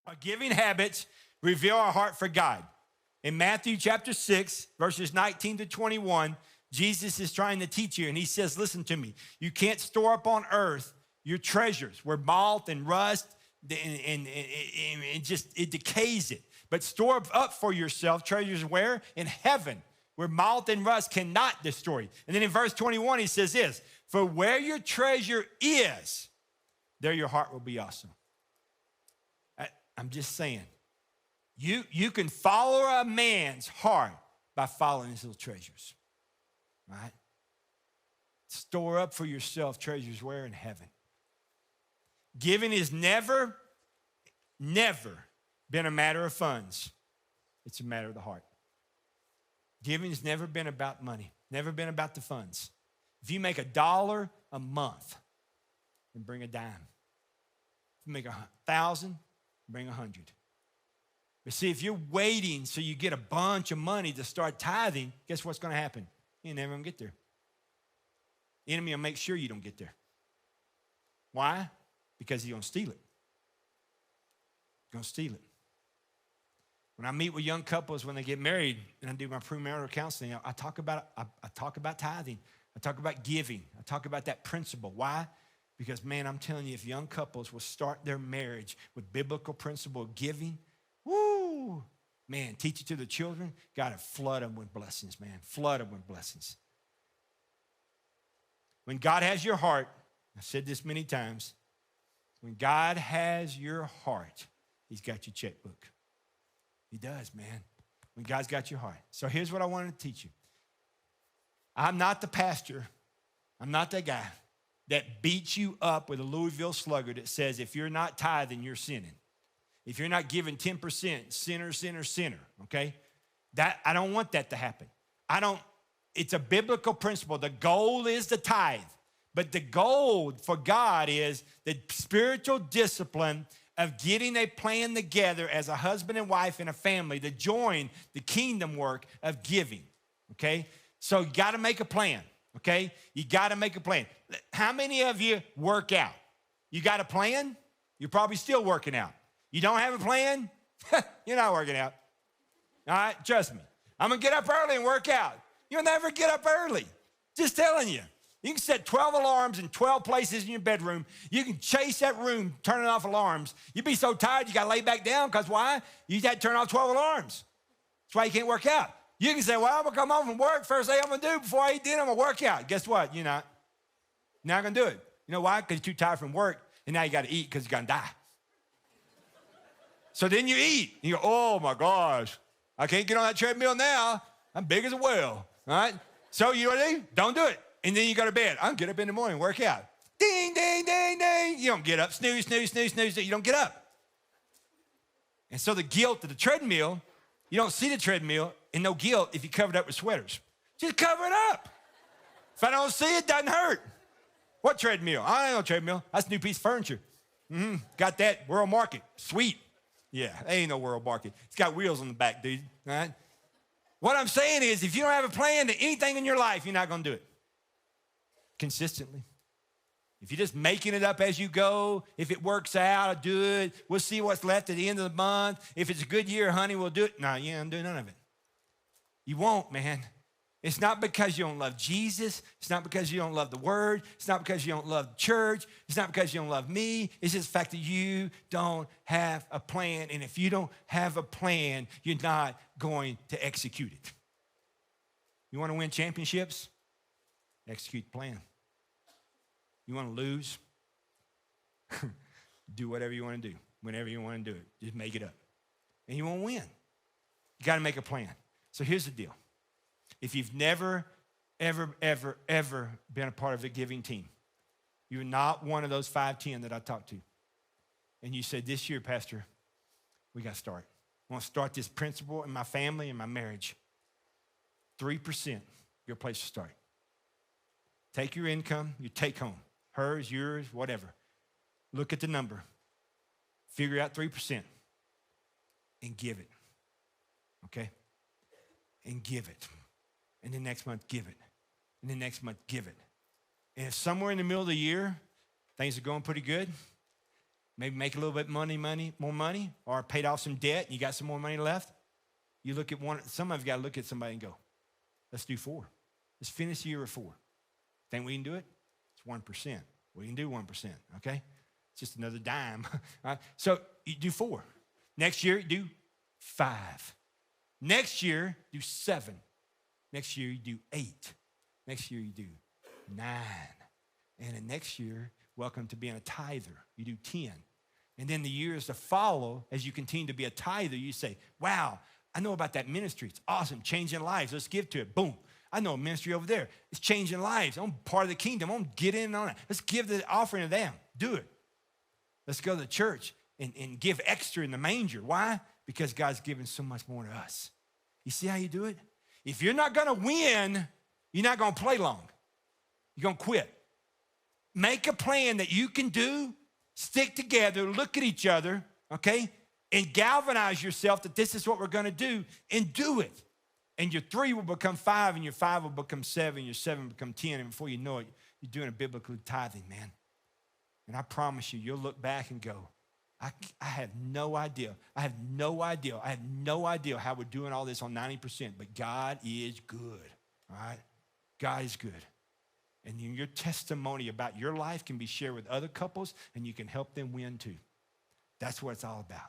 Our giving habits reveal our heart for God. In Matthew chapter 6, verses 19 to 21, Jesus is trying to teach you, and he says, listen to me. You can't store up on earth your treasures where moth and rust and just it decays it. But store up for yourself treasures where? In heaven, where moth and rust cannot destroy. And then in verse 21, he says this, for where your treasure is, there your heart will be also. I'm just saying, you can follow a man's heart by following his little treasures, right? Store up for yourself treasures where? In heaven. Giving is never been a matter of funds. It's a matter of the heart. Giving has never been about money, never been about the funds. If you make $1 a month, then bring a dime. If you make 1,000, bring 100. But see, if you're waiting so you get a bunch of money to start tithing, guess what's going to happen? You're never going to get there. The enemy will make sure you don't get there. Why? Because he's going to steal it. He's going to steal it. When I meet with young couples when they get married and I do my premarital counseling, I talk about tithing. I talk about giving. I talk about that principle. Why? Because, man, I'm telling you, if young couples will start their marriage with biblical principle of giving, woo, man, teach it to the children, got to flood them with blessings, man. Flood them with blessings. When God has your heart, I've said this many times, when God has your heart, he's got your checkbook. He does, man. When God's got your heart. So here's what I wanted to teach you. I'm not the pastor. I'm not that guy that beats you up with a Louisville Slugger that says if you're not tithing, you're sinning. If you're not giving 10%, sinner, sinner, sinner, okay? I don't want that to happen. It's a biblical principle. The goal is the tithe. But the goal for God is the spiritual discipline of getting a plan together as a husband and wife and a family to join the kingdom work of giving, okay? So you got to make a plan, okay? You got to make a plan. How many of you work out? You got a plan? You're probably still working out. You don't have a plan? You're not working out. All right, trust me. I'm going to get up early and work out. You'll never get up early. Just telling you. You can set 12 alarms in 12 places in your bedroom. You can chase that room turning off alarms. You'd be so tired you got to lay back down because why? You had to turn off 12 alarms. That's why you can't work out. You can say, well, I'm going to come home from work. First thing I'm going to do before I eat dinner, I'm going to work out. Guess what? You're not. You're not going to do it. You know why? Because you're too tired from work, and now you got to eat because you're going to die. So then you eat. You go, oh, my gosh. I can't get on that treadmill now. I'm big as a whale. All right? So you know what I do? Don't do it. And then you go to bed. I'll get up in the morning, work out. Ding, ding, ding, ding. You don't get up. Snooze, snooze, snooze, snooze. You don't get up. And so the guilt of the treadmill, you don't see the treadmill and no guilt if you cover it up with sweaters. Just cover it up. If I don't see it, it doesn't hurt. What treadmill? I ain't no treadmill. That's a new piece of furniture. Got that. World Market. Sweet. Yeah, ain't no World Market. It's got wheels on the back, dude. All right? What I'm saying is if you don't have a plan to anything in your life, you're not going to do it consistently. If you're just making it up as you go, if it works out, I'll do it. We'll see what's left at the end of the month. If it's a good year, honey, we'll do it. No, you ain't doing none of it. You won't, man. It's not because you don't love Jesus. It's not because you don't love the word. It's not because you don't love church. It's not because you don't love me. It's just the fact that you don't have a plan. And if you don't have a plan, you're not going to execute it. You want to win championships? Execute the plan. You want to lose? Do whatever you want to do, whenever you want to do it. Just make it up. And you won't win. You got to make a plan. So here's the deal. If you've never, ever, ever, ever been a part of a giving team, you're not one of those 510 that I talked to, and you said, this year, Pastor, we got to start. I want to start this principle in my family and my marriage. 3%, your place to start. Take your income, your take home, hers, yours, whatever. Look at the number. Figure out 3% and give it, okay? And give it. And then next month, give it. And then next month, give it. And if somewhere in the middle of the year, things are going pretty good, maybe make a little bit more money, or paid off some debt and you got some more money left. You look at one, some of you got to look at somebody and go, let's do 4. Let's finish the year with 4. Think we can do it? It's 1%. We can do 1%, okay? It's just another dime. All right? So you do 4. Next year, you do 5. Next year, do 7. Next year, you do 8. Next year, you do 9. And then next year, welcome to being a tither. You do 10. And then the years to follow, as you continue to be a tither, you say, wow, I know about that ministry. It's awesome, changing lives. Let's give to it. Boom. I know a ministry over there. It's changing lives. I'm part of the kingdom. I'm going to get in on it. Let's give the offering to them. Do it. Let's go to the church and give extra in the manger. Why? Because God's given so much more to us. You see how you do it? If you're not going to win, you're not going to play long. You're going to quit. Make a plan that you can do, stick together, look at each other, okay, and galvanize yourself that this is what we're going to do, and do it. And your 3 will become 5, and your 5 will become 7, and your 7 will become 10, and before you know it, you're doing a biblical tithing, man. And I promise you, you'll look back and go, I have no idea. I have no idea how we're doing all this on 90%, but God is good, all right? God is good. And your testimony about your life can be shared with other couples, and you can help them win too. That's what it's all about.